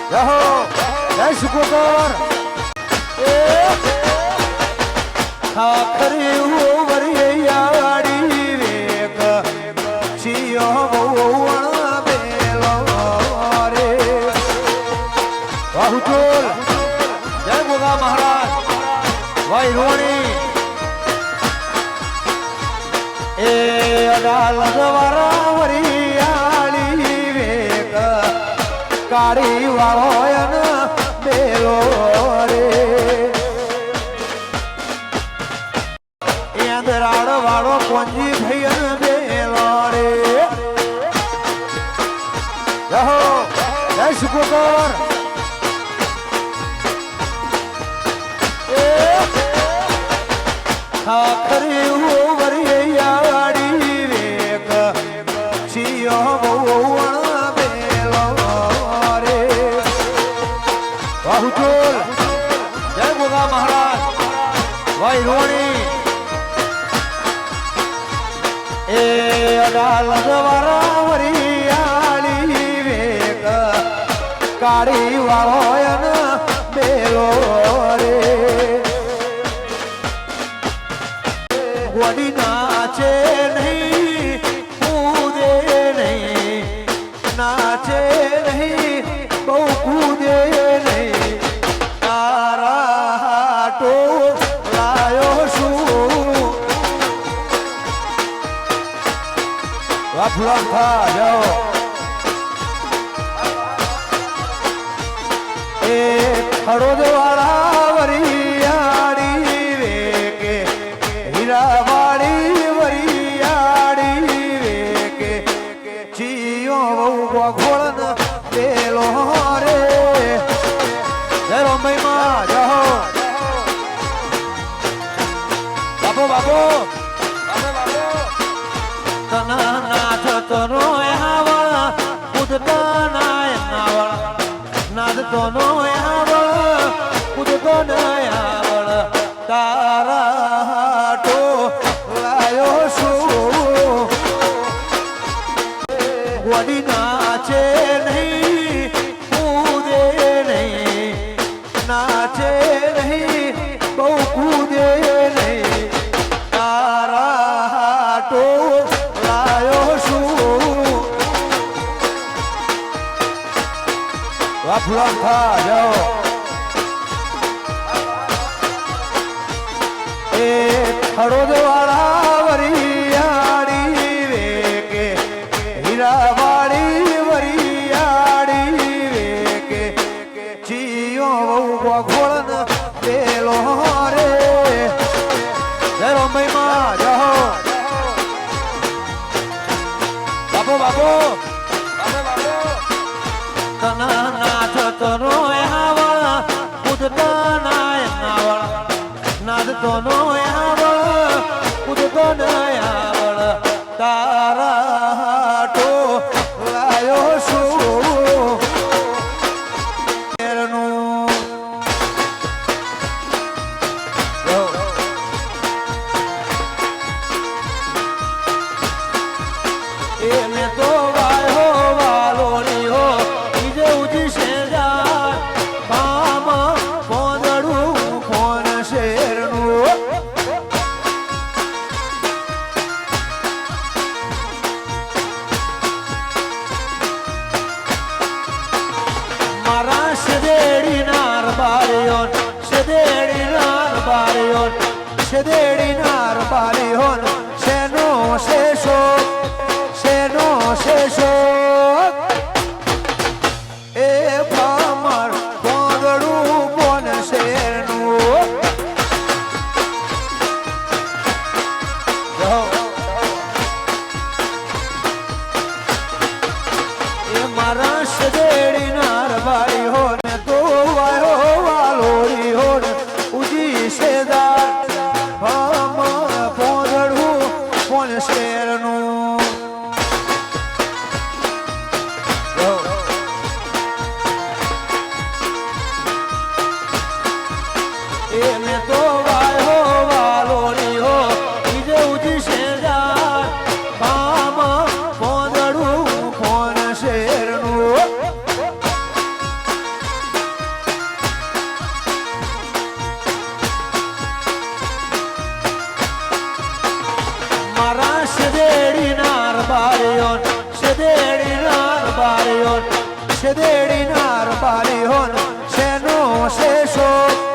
રહો જય સુકોતર ખાખરી ઉવરિયાડી વેક શિયો વણ બેલો રે બાહુચોર જય ગોગા મહારાજ ભાઈ રોણી એ અડાલત વાળા વરિયાળી વેક કાળી વાળો બેલો રે રાડ વાળો કોંજી ભૈયન બેલો રે રહો જય સુકોતર ખાખરી ઉવરિયાડી વેક શિયો વણ બેલો રે બાહુચોર જય ગોગા મહારાજ ભાઈ રોણી એ અડાલત વાળા વરિયાળી વેક કાળી વાળો બેલો રે ગોડી નાચે નહીં કૂદે નહીં નાચે નહીં બહુ કૂદે નહીં તારા હાટો લાયો શું વાફલા ખા જાઓ એ ખડોદ વાળા વરિયાળી વેકે હીરાવાળી વરિયાળી વેકે ચિયો ગોળન પેલો રે જય રમૈમાં જાઓ બાપો બાપો તના નાથ તનો આવળ કુદતા નાય નાવળ નાદ તનો આવળ કુદતો આવળ તારા હાટો લાયો શું ગોડી નાચે નહીં કૂદે નહીં નાચે નહીં બહુ કૂદે નહીં તારા હાટો વાફલા ખા જાઓ એ ખડોદ વાળા વરિયાળી વેકે હીરાવાળી વરિયાળી વેકે ચિયો ગોળન પેલો રે જય રમૈમાં જાઓ બાપો બાપો તના નાથ તનો આવળ કુદતા નાય નાવળ નાદ તનો આવળ કુદતો આવળ તારા હાટો લાયો શું એ મેં તો વાયો વાલો હો શેદેડી નાર બારીઓન શેનો શેષો એ પામર કોંદડું કોન શેરનું એ મારા શેદેડી નાર બારીઓન તો વાયો વાલોડી હોન ઉજી શેદાર પોંદડું બાળ્યો છે દેડીનાર બાળ્યો શેનો શેષો